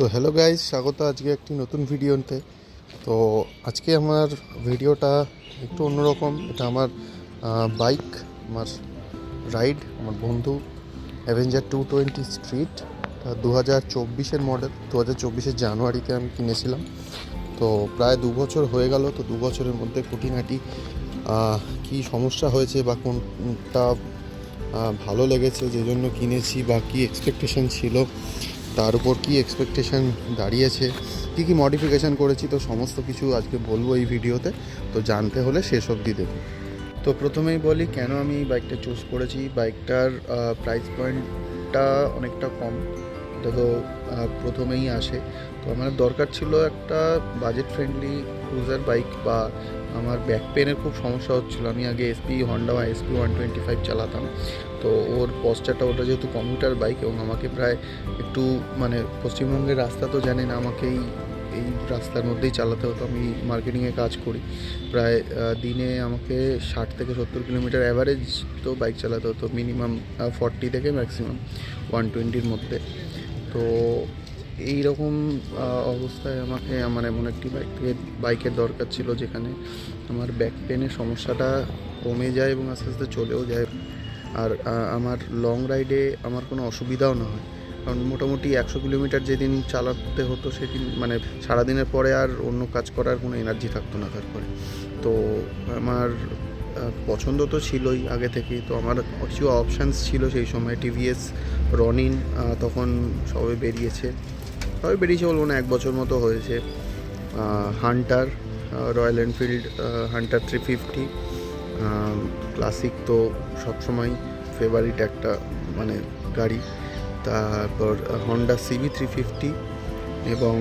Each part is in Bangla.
তো হ্যালো গাইস, স্বাগত আজকে একটি নতুন ভিডিওতে। তো আজকে আমার ভিডিওটা একটু অন্যরকম। এটা আমার বাইক, আমার রাইড, আমার বন্ধু অ্যাভেঞ্জার 220 স্ট্রিট 2024-এর মডেল। 2024-এর জানুয়ারিতে আমি কিনেছিলাম। তো প্রায় 2 বছর হয়ে গেল। তো 2 বছরের মধ্যে খুঁটিনাটি কী সমস্যা হয়েছে বা কোনটা ভালো লেগেছে যে জন্য কিনেছি, বা কী এক্সপেকটেশন ছিল, তার উপর কী এক্সপেকটেশান দাঁড়িয়েছে, কী কী মডিফিকেশান করেছি, তো সমস্ত কিছু আজকে বলবো এই ভিডিওতে। তো জানতে হলে শেষ অবধি দেখুন। তো প্রথমেই বলি কেন আমি এই বাইকটা চুজ করেছি। বাইকটার প্রাইস পয়েন্টটা অনেকটা কম, এটা তো প্রথমেই আসে। তো আমার দরকার ছিল একটা বাজেট ফ্রেন্ডলি ক্রুজার বাইক, বা আমার ব্যাক পেনের খুব সমস্যা হচ্ছিলো। আমি আগে হন্ডা এসপি 125 চালাতাম। তো ওর পশ্চারটা, ওটা যেহেতু কমিউটার বাইক এবং আমাকে প্রায় একটু পশ্চিমবঙ্গের রাস্তা তো জানি না, আমাকেই এই রাস্তার মধ্যেই চালাতে হতো। আমি মার্কেটিংয়ে কাজ করি, প্রায় দিনে আমাকে 60 থেকে 70 কিলোমিটার অ্যাভারেজ তো বাইক চালাতে হতো, মিনিমাম 40 থেকে ম্যাক্সিমাম 120-র মধ্যে। তো এই রকম অবস্থায় আমাকে এমন একটি বাইকের দরকার ছিল যেখানে আমার ব্যাক পেনের সমস্যাটা কমে যায় এবং আস্তে আস্তে চলেও যায়, আর আমার লং রাইডে আমার কোনো অসুবিধাও না হয়। কারণ মোটামুটি 100 কিলোমিটার যেদিন চালাতে হতো সেদিন সারাদিনের পরে আর অন্য কাজ করার কোনো এনার্জি থাকতো না তারপরে। তো আমার পছন্দ তো ছিলই আগে থেকেই। তো আমার কিছু অপশানস ছিল সেই সময়। টিভিএস রনিন তখন সবে বেরিয়েছে বলবো না, 1 বছর মতো হয়েছে। Hunter, royal Enfield Hunter 350 classic তো সবসময় ফেভারিট একটা গাড়ি। তারপর হন্ডা সিবি 350 এবং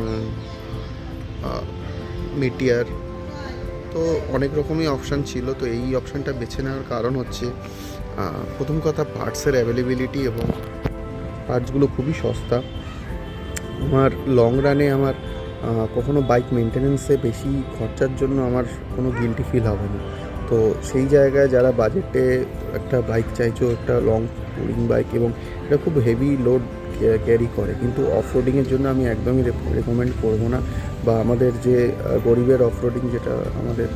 মিটিয়ার। তো অনেক রকমই অপশান ছিল। তো এই অপশানটা বেছে নেওয়ার কারণ হচ্ছে, প্রথম কথা পার্টসের অ্যাভেলেবিলিটি, এবং পার্টসগুলো খুবই সস্তা। আমার লং রানে আমার কখনো বাইক মেনটেনেন্সে বেশি খরচার জন্য আমার কোনো গিল্টি ফিল হবে না। তো সেই জায়গায় যারা বাজেটে একটা বাইক চাইছো, একটা লং টুরিং বাইক, এবং এটা খুব হেভি লোড ক্যারি করে, কিন্তু অফ রোডিংয়ের জন্য আমি একদমই রেকমেন্ড করবো না। বা আমাদের যে গরিবের অফ রোডিং, যেটা আমাদের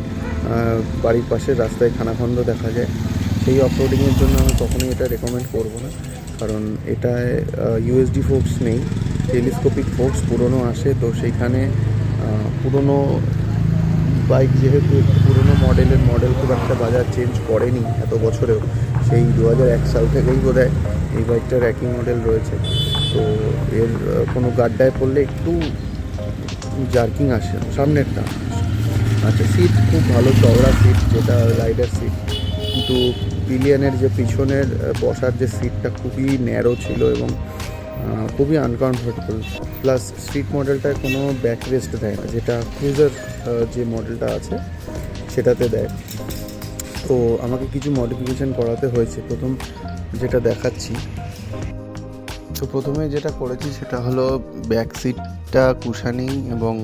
বাড়ির পাশের রাস্তায় খানাখন্দ দেখা যায়, সেই অফ রোডিংয়ের জন্য আমি কখনোই এটা রেকমেন্ড করবো না। কারণ এটায় ইউএসডি ফোর্কস নেই, টেলিস্কোপিক ফোর্কস পুরনো আসে। তো সেইখানে পুরনো বাইক যেহেতু পুরনো মডেল খুব একটা বাজার চেঞ্জ করেনি এত বছরেও, সেই 2001 সাল থেকেই বোধহয় এই বাইকটার একই মডেল রয়েছে। তো এর কোনো গাড্ডায় পড়লে একটু জার্কিং আসে সামনেরটা। আচ্ছা, সিট খুব ভালো চওড়া সিট, যেটা রাইডার সিট, কিন্তু পিলিয়নের যে পিছনের বসার যে সিটটা খুবই ন্যারো ছিল এবং খুবই আনকমফোর্টেবল। প্লাস স্ট্রিট মডেলটায় কোনো ব্যাক রেস্ট দেয় না, যেটা ক্রুজার যে মডেলটা আছে সেটাতে দেয়। তো আমাকে কিছু মডিফিকেশান করাতে হয়েছে। প্রথম যেটা দেখাচ্ছি, তো প্রথমে যেটা করেছি সেটা হলো ব্যাক সিটটা কুশানিং এবং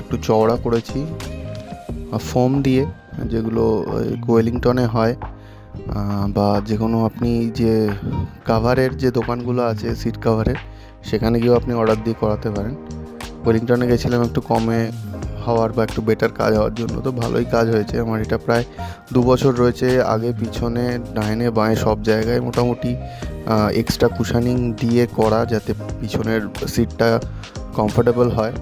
একটু চওড়া করেছি ফোম দিয়ে, যেগুলো ওয়েলিংটনে হয়, বা যে কোনো আপনি যে কাভারের যে দোকানগুলো আছে সিট কাভারের, সেখানে গিয়েও আপনি অর্ডার দিয়ে করাতে পারেন। ওয়েলিংটনে গেছিলাম একটু কমে হওয়ার বা একটু বেটার কাজ হওয়ার জন্য, তো ভালোই কাজ হয়েছে আমার। এটা প্রায় 2 বছর রয়েছে, আগে পিছনে ডাইনে বাঁয়ে সব জায়গায় মোটামুটি এক্সট্রা কুশানিং দিয়ে করা, যাতে পিছনের সিটটা কমফোর্টেবল হয়।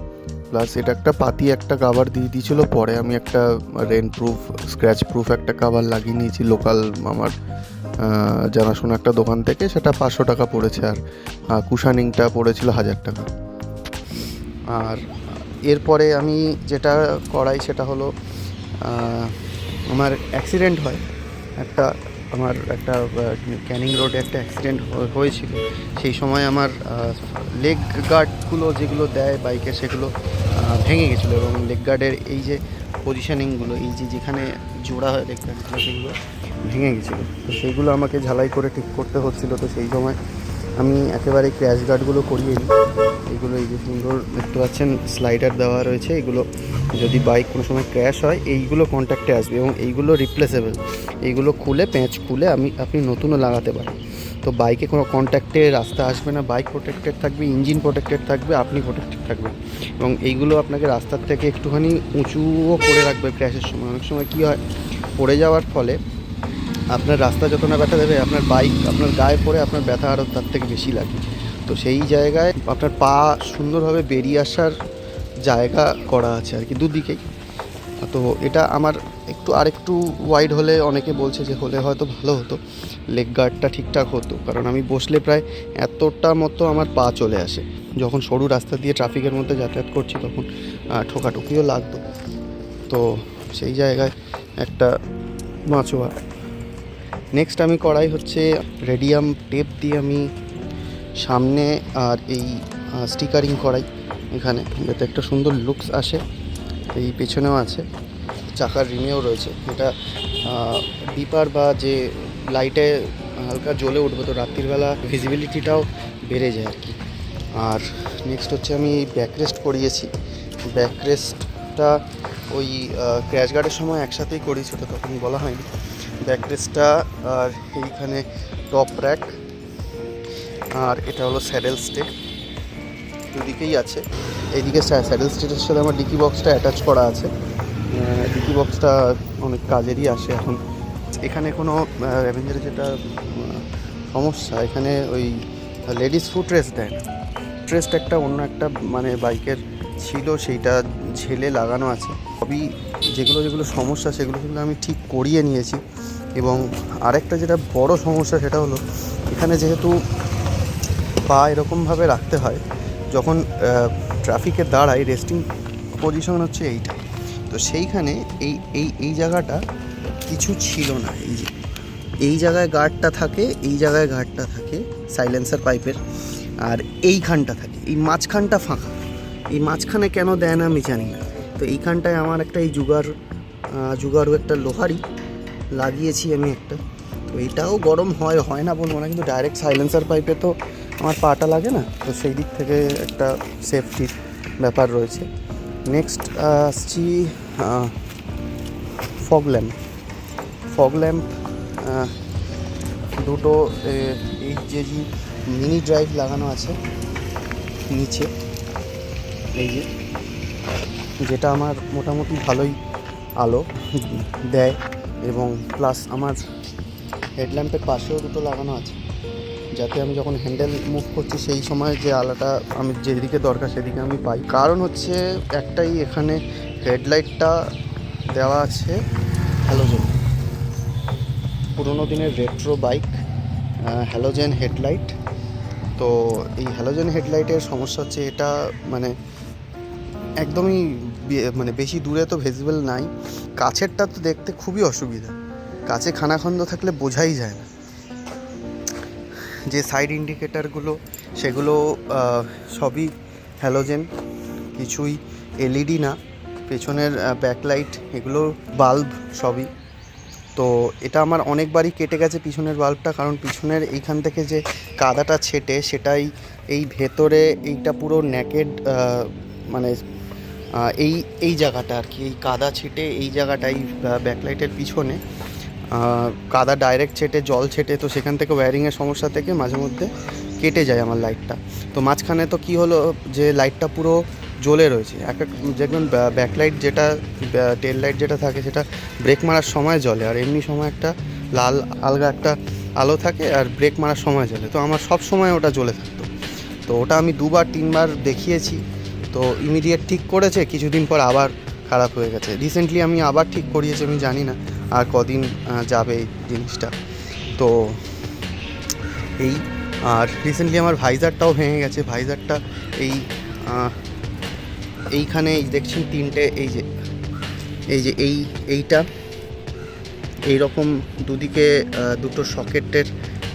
প্লাস এটা একটা পাতি একটা কাভার দিয়ে দিয়েছিলো, পরে আমি একটা রেন প্রুফ, স্ক্র্যাচ প্রুফ একটা কাভার লাগিয়ে নিয়েছি লোকাল আমার জানাশোনা একটা দোকান থেকে। সেটা 500 টাকা পড়েছে, আর কুশানিংটা পড়েছিল 1000 টাকা। আর এরপরে আমি যেটা করাই সেটা হলো, আমার অ্যাক্সিডেন্ট হয় আমার একটা ক্যানিং রোডে একটা অ্যাক্সিডেন্ট হয়েছিল। সেই সময় আমার লেগ গার্ডগুলো যেগুলো দেয় বাইকে, সেগুলো ভেঙে গেছিলো, এবং লেগ গার্ডের এই যে পজিশানিংগুলো, এই যেখানে জোড়া হয় লেগ গার্ডগুলো, সেগুলো ভেঙে গেছিলো। তো সেইগুলো আমাকে ঝালাই করে ঠিক করতে হচ্ছিলো। তো সেই সময় আমি একেবারে ক্র্যাশ গার্ডগুলো করিয়ে নিই। এগুলো এই যে সুন্দর দেখতে পাচ্ছেন স্লাইডার দেওয়া রয়েছে, এগুলো যদি বাইক কোনো সময় ক্র্যাশ হয় এইগুলো কন্ট্যাক্টে আসবে, এবং এইগুলো রিপ্লেসেবল। এইগুলো খুলে প্যাঁচ খুলে আপনি নতুনও লাগাতে পারেন। তো তো বাইকে কোনো কন্ট্যাক্টে রাস্তা আসবে না, বাইক প্রোটেক্টেড থাকবে, ইঞ্জিন প্রোটেক্টেড থাকবে, আপনি প্রোটেক্টেড থাকবেন। এবং এইগুলো আপনাকে রাস্তার থেকে একটুখানি উঁচুও করে রাখবে ক্র্যাশের সময়। অনেক সময় কী হয়, পড়ে যাওয়ার ফলে আপনার রাস্তা যত না ব্যথা দেবে, আপনার বাইক আপনার গায়ে পড়ে আপনার ব্যথা আরও তার থেকে বেশি লাগে। তো সেই জায়গায় আপনার পা সুন্দরভাবে বেরিয়ে আসার জায়গা করা আছে আর কি, দুদিকেই। তো এটা আমার আরেকটু ওয়াইড হলে, অনেকে বলছে যে হলে হয়তো ভালো হতো, লেগ গার্ডটা ঠিকঠাক হতো, কারণ আমি বসলে প্রায় এতটা মতো আমার পা চলে আসে। যখন সরু রাস্তা দিয়ে ট্রাফিকের মধ্যে যাতায়াত করছি তখন ঠোকাঠুকিও লাগতো। তো সেই জায়গায় একটা মাচোয়া। নেক্সট আমি করাই হচ্ছে রেডিয়াম টেপ দিয়ে আমি সামনে আর এই স্টিকারিং করাই এখানে, যাতে একটা সুন্দর লুকস আসে। এই পেছনেও আছে, চাকার রিমেও রয়েছে। এটা ডিপার বা যে লাইটে হালকা জ্বলে উঠবে, তো রাত্রিবেলা ভিজিবিলিটিটাও বেড়ে যায় আর কি। আর নেক্সট হচ্ছে আমি ব্যাকরেস্ট করিয়েছি। ব্যাকরেস্টটা ওই ক্র্যাশ গার্ডের সময় একসাথেই করিয়েছি, ওটা তখন বলা হয়নি। ব্যাকরেস্টটা আর এইখানে টপ র্যাক, আর এটা হলো স্যাডেল স্টে, দুদিকেই আছে। এইদিকে স্যাডেল স্টেটের সাথে আমার ডিকি বক্সটা অ্যাটাচ করা আছে। ডিকি বক্সটা অনেক কাজেরই আসে এখন। এখানে কোনো অ্যাভেঞ্জারের যেটা সমস্যা, এখানে ওই লেডিস ফুট রেস্ট দেয় না। রেস্ট একটা অন্য একটা মানে বাইকের ছিল, সেইটা ঝেলে লাগানো আছে। সবই যেগুলো সমস্যা সেগুলো আমি ঠিক করিয়ে নিয়েছি। এবং আরেকটা যেটা বড় সমস্যা, সেটা হলো এখানে যেহেতু পা এরকমভাবে রাখতে হয়, যখন ট্রাফিকে দাঁড়ায় রেস্টিং পজিশন হচ্ছে এইটা। তো সেইখানে এই জায়গাটা কিছু ছিল না। এই জায়গায় গার্ডটা থাকে, এই জায়গায় গার্ডটা থাকে সাইলেন্সার পাইপের, আর এইখানটা থাকে, এই মাঝখানটা ফাঁকা। এই মাঝখানে কেন দেয় না আমি জানি না। তো এইখানটায় আমার একটা এই জুগারু একটা লোহারি লাগিয়েছি আমি একটা। তো এইটাও গরম হয় না বলবো না, কিন্তু ডাইরেক্ট সাইলেন্সার পাইপে তো আমার পাটা লাগে না, তো সেই দিক থেকে একটা সেফটির ব্যাপার রয়েছে। নেক্সট আসছি ফগ ল্যাম্প দুটো এই যে মিনি ড্রাইভ লাগানো আছে নিচে, এই যেটা আমার মোটামুটি ভালোই আলো দেয়। এবং প্লাস আমার হেডল্যাম্পের পাশেও দুটো লাগানো আছে, যাতে আমি যখন হ্যান্ডেল মুভ করছি সেই সময় যে আলোটা আমি যেদিকে দরকার সেদিকে আমি পাই। কারণ হচ্ছে একটাই, এখানে হেডলাইটটা দেওয়া আছে হ্যালোজেন, পুরোনো দিনের রেট্রো বাইক হ্যালোজেন হেডলাইট। তো এই হ্যালোজেন হেডলাইটের সমস্যা হচ্ছে এটা মানে একদমই মানে বেশি দূরে তো ভিজিবল নাই, কাছেরটা তো দেখতে খুবই অসুবিধা। কাছে খানাখন্দ থাকলে বোঝাই যায় না। যে সাইড ইন্ডিকেটারগুলো সেগুলো সবই হ্যালোজেন, কিছুই এলইডি না। পেছনের ব্যাকলাইট এগুলো বাল্ব সবই। তো এটা আমার অনেকবারই কেটে গেছে পিছনের বাল্বটা, কারণ পিছনের এইখান থেকে যে কাদাটা ছেটে সেটাই এই ভেতরে এইটা পুরো নেকেড মানে এই জায়গাটা আর কি, এই কাদা ছেটে এই জায়গাটাই ব্যাকলাইটের পিছনে কাদা ডাইরেক্ট ছেটে জল ছেটে, তো সেখান থেকে ওয়্যারিংয়ের সমস্যা থেকে মাঝে মধ্যে কেটে যায় আমার লাইটটা। তো মাঝখানে তো কি হলো যে লাইটটা পুরো জ্বলে রয়েছে। দেখবেন ব্যাকলাইট যেটা টেল লাইট যেটা থাকে সেটা ব্রেক মারার সময় জ্বলে, আর এমনি সময় একটা লাল আলগা একটা আলো থাকে, আর ব্রেক মারার সময় জ্বলে। তো আমার সব সময় ওটা জ্বলে থাকতো। তো ওটা আমি 2-3বার দেখিয়েছি, তো ইমিডিয়েট ঠিক করেছে, কিছুদিন পর আবার খারাপ হয়ে গেছে। রিসেন্টলি আমি আবার ঠিক করিয়েছি, আমি জানি না আর কদিন যাবে এই জিনিসটা। তো আর রিসেন্টলি আমার ভাইজারটাও ভেঙে গেছে। ভাইজারটা এইখানে দেখছেন তিনটে, এইটা এইরকম দুদিকে দুটো সকেটের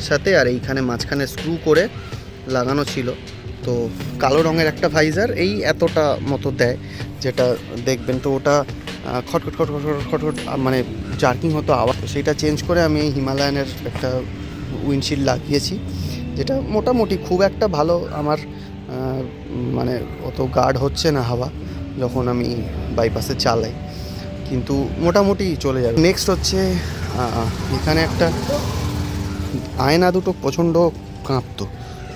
সাথে, আর এইখানে মাঝখানে স্ক্রু করে লাগানো ছিল। তো কালো রঙের একটা ভাইজার এই এতটা মতো দেয়, যেটা দেখবেন। তো ওটা খটখট খটখট খটখট মানে জার্কিং হতো আওয়াজ, সেটা চেঞ্জ করে আমি এই হিমালয়ানের একটা উইন্ডশিল্ড লাগিয়েছি, যেটা মোটামুটি খুব একটা ভালো আমার মানে অত গার্ড হচ্ছে না হাওয়া যখন আমি বাইপাসে চালাই, কিন্তু মোটামুটি চলে যাবে। নেক্সট হচ্ছে এখানে একটা আয়না দুটো প্রচণ্ড কাঁপতো।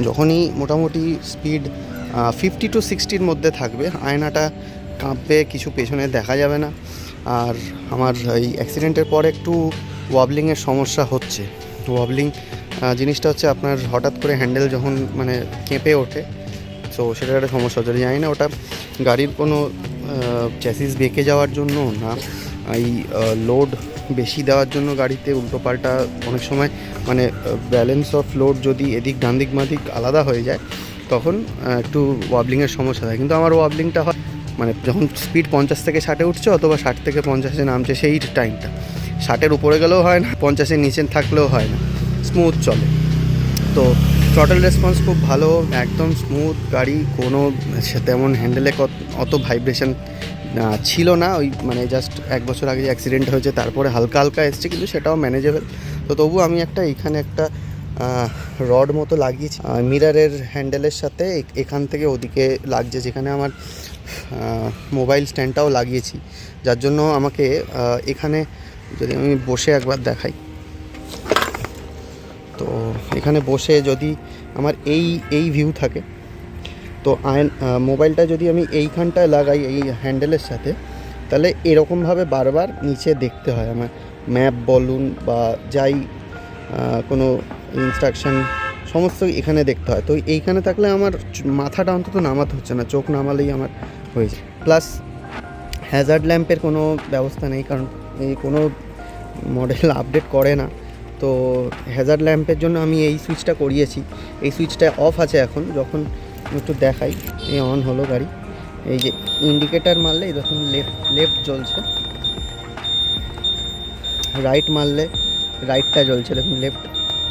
যখনই মোটামুটি স্পিড 50 to 60-র মধ্যে থাকবে আয়নাটা কাঁপবে, কিছু পেছনে দেখা যাবে না। আর আমার এই অ্যাক্সিডেন্টের পর একটু ওয়াবলিংয়ের সমস্যা হচ্ছে। ওয়াবলিং জিনিসটা হচ্ছে আপনার হঠাৎ করে হ্যান্ডেল যখন মানে কেঁপে ওঠে, তো সেটা একটা সমস্যা হচ্ছে। জানি না ওটা গাড়ির কোনো চ্যাসিস বেঁকে যাওয়ার জন্য না এই লোড বেশি দেওয়ার জন্য গাড়িতে উল্টোপাল্টা অনেক সময় মানে ব্যালেন্স অফ লোড যদি এদিক ডান দিক বাঁ দিক আলাদা হয়ে যায় তখন একটু ওয়াবলিংয়ের সমস্যা হয়। কিন্তু আমার ওয়াবলিংটা হয় মানে যখন স্পিড 50 থেকে 60-এ উঠছে অথবা 60 থেকে 50-এ নামছে সেই টাইমটা। 60-এর উপরে গেলেও হয় না, 50-এর নিচে থাকলেও হয় না, স্মুথ চলে। তো থ্রটল রেসপন্স খুব ভালো, একদম স্মুথ গাড়ি, কোনো তেমন হ্যান্ডেলে অত ভাইব্রেশন ছিল না। ওই মানে জাস্ট 1 বছর আগে যে অ্যাক্সিডেন্ট হয়েছে তারপরে হালকা হালকা এসছে, কিন্তু সেটাও ম্যানেজেবল। তো তবু আমি এখানে একটা রড মতো লাগিয়েছি মিরারের হ্যান্ডেলের সাথে, এখান থেকে ওদিকে লাগছে, যেখানে আমার মোবাইল স্ট্যান্ডটাও লাগিয়েছি, যার জন্য আমাকে এখানে যদি আমি বসে একবার দেখাই, তো এখানে বসে যদি আমার এই ভিউ থাকে, তো মোবাইলটা যদি আমি এইখানটায় লাগাই এই হ্যান্ডেলের সাথে, তাহলে এরকমভাবে বারবার নিচে দেখতে হয় আমার, ম্যাপ বলুন বা যাই কোনো ইনস্ট্রাকশন সমস্ত এখানে দেখতে হয়। তো এইখানে থাকলে আমার মাথাটা অন্তত নামাতে হচ্ছে না, চোখ নামালেই আমার হয়েছে। প্লাস হ্যাজার্ড ল্যাম্পের কোনো ব্যবস্থা নেই, কারণ এই কোনো মডেল আপডেট করে না। তো হ্যাজার্ড ল্যাম্পের জন্য আমি এই সুইচটা করিয়েছি, এই সুইচটা অফ আছে এখন। যখন একটু দেখাই, এই অন হলো গাড়ি, এই যে ইন্ডিকেটার মারলে দেখুন লেফট জ্বলছে, রাইট মারলে রাইটটা জ্বলছে, দেখুন লেফট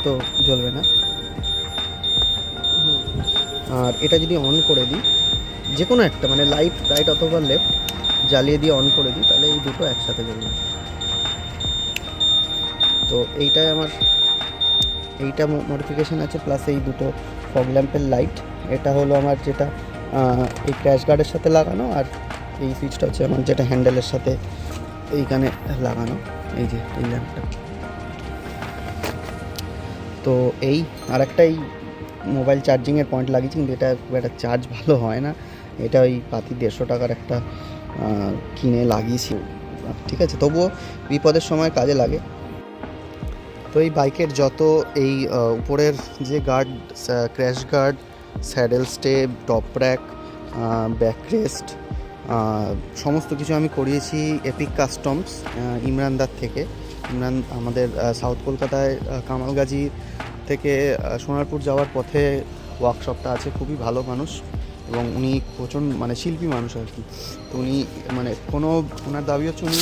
তো জ্বলবে না। আর এটা যদি অন করে দিই, যে কোনো একটা মানে রাইট অথবা লেফট জ্বালিয়ে দিয়ে অন করে দিই, তাহলে এই দুটো একসাথে জ্বলবে। তো এইটাই আমার এইটা মডিফিকেশান আছে, প্লাস এই দুটো ফগ ল্যাম্পের লাইট, এটা হলো আমার যেটা এই ক্র্যাশ গার্ডের সাথে লাগানো, আর এই সুইচটা হচ্ছে আমার যেটা হ্যান্ডেলের সাথে এইখানে লাগানো, এই যে এই ল্যাম্পটা। তো এই আরেকটাই মোবাইল চার্জিংয়ের পয়েন্ট লাগিয়েছি, কিন্তু এটা খুব একটা চার্জ ভালো হয় না, এটা ওই পাতি 150 টাকার একটা কিনে লাগিয়েছি, ঠিক আছে, তবুও বিপদের সময় কাজে লাগে। তো এই বাইকের যত এই উপরের যে guard, crash guard, saddle step, top rack, back rest, সমস্ত কিছু আমি করিয়েছি এপিক কাস্টমস ইমরানদার থেকে। ইমরান আমাদের সাউথ কলকাতায় কামালগাজি থেকে সোনারপুর যাওয়ার পথে ওয়ার্কশপটা আছে, খুবই ভালো মানুষ এবং উনি প্রচণ্ড মানে শিল্পী মানুষ আর কি। তো উনি মানে ওনার দাবি হচ্ছে উনি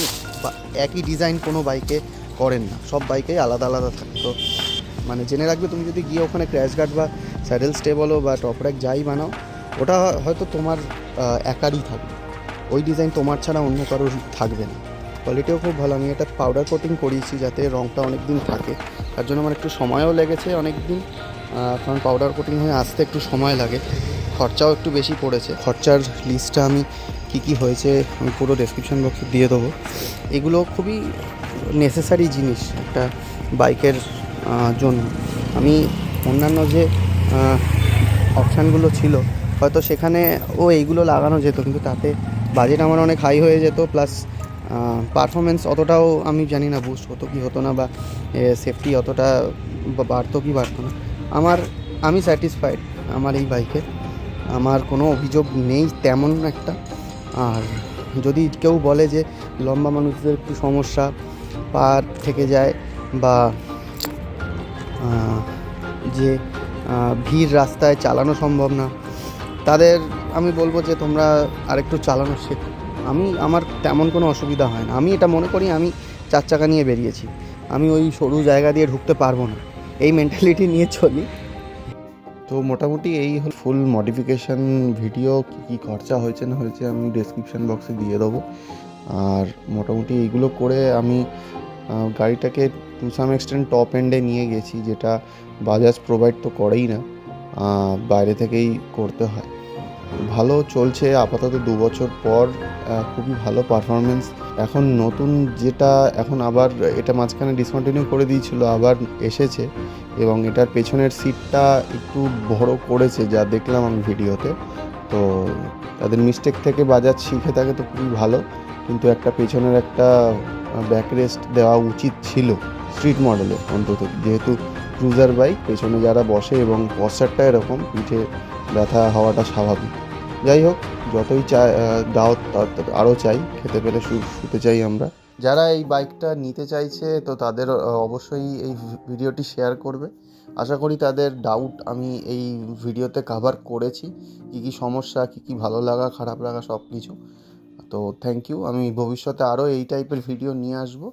একই ডিজাইন কোনো বাইকে করেন না, সব বাইকেই আলাদা আলাদা থাকে। তো মানে জেনে রাখবে, তুমি যদি গিয়ে ওখানে ক্র্যাশ গার্ড বা স্যাডেল স্টে বলো বা টপ র্যাক যাই বানাও, ওটা হয়তো তোমার একারই থাকবে, ওই ডিজাইন তোমার ছাড়া অন্য কারোর থাকবে না। কোয়ালিটিও খুব ভালো। আমি এটা পাউডার কোটিং করিয়েছি যাতে রঙটা অনেক দিন থাকে, তার জন্য আমার একটু সময়ও লেগেছে অনেক দিন, কারণ পাউডার কোটিং হয়ে আসতে একটু সময় লাগে, খরচাও একটু বেশি পড়েছে। খরচার লিস্টটা আমি কী হয়েছে আমি পুরো ডেসক্রিপশন বক্সে দিয়ে দেবো। এগুলো খুবই নেসেসারি জিনিস একটা বাইকের জন্য। আমি অন্যান্য যে অপশানগুলো ছিল হয়তো সেখানেও এইগুলো লাগানো যেত, কিন্তু তাতে বাজেট আমার অনেক হাই হয়ে যেত, প্লাস পারফরমেন্স অতটাও আমি জানি না বুস্ট হতো কি হতো না, বা সেফটি অতটা বাড়তো কি বাড়তো না। আমি স্যাটিসফাইড আমার এই বাইকে, আমার কোনো অভিযোগ নেই তেমন একটা। আর যদি কেউ বলে যে লম্বা মানুষদের একটু সমস্যা, পা থেকে যায় বা যে ভিড় রাস্তায় চালানো সম্ভব না, তাদের আমি বলবো যে তোমরা আরেকটু চালানো শেখো। আমার তেমন কোনো অসুবিধা হয় না। আমি এটা মনে করি আমি 4 চাকা নিয়ে বেরিয়েছি, আমি ওই সরু জায়গা দিয়ে ঢুকতে পারবো না, এই মেন্টালিটি নিয়ে চলি। তো মোটামুটি এই ফুল মডিফিকেশান ভিডিও কী খরচা হয়েছে না হয়েছে আমি ডেসক্রিপশান বক্সে দিয়ে দেবো। আর মোটামুটি এইগুলো করে আমি গাড়িটাকে টু সাম এক্সটেন্ট টপ এন্ডে নিয়ে গেছি, যেটা বাজাজ প্রোভাইড তো করেই না, বাইরে থেকেই করতে হয়। ভালো চলছে আপাতত 2 বছর পর। খুবই ভালো পারফরমেন্স। এখন নতুন যেটা এখন আবার এটা মাঝখানে ডিসকন্টিনিউ করে দিয়েছিল, আবার এসেছে এবং এটার পেছনের সিটটা একটু বড় করেছে যা দেখলাম আমি ভিডিওতে। তো তাদের মিস্টেক থেকে বাজাজ শিখে থাকে তো খুবই ভালো, কিন্তু একটা পেছনের একটা ব্যাকরেস্ট দেওয়া উচিত ছিল স্ট্রিট মডেলে অন্তত, যেহেতু ক্রুজার বাইক পেছনে যারা বসে এবং পশ্চারটা এরকম, পিঠে ব্যথা হওয়াটা স্বাভাবিক। যাই হোক, যতই দাও আরও চাই, খেতে পেলে শুতে চাই আমরা। যারা এই বাইকটা নিতে চাইছে তো তাদের অবশ্যই এই ভিডিওটি শেয়ার করবে। আশা করি তাদের ডাউট আমি এই ভিডিওতে কভার করেছি, কী কী সমস্যা, কী কী ভালো লাগা খারাপ লাগা সব কিছু। তো থ্যাংক ইউ। আমি ভবিষ্যতে আরও এই টাইপের ভিডিও নিয়ে আসবো।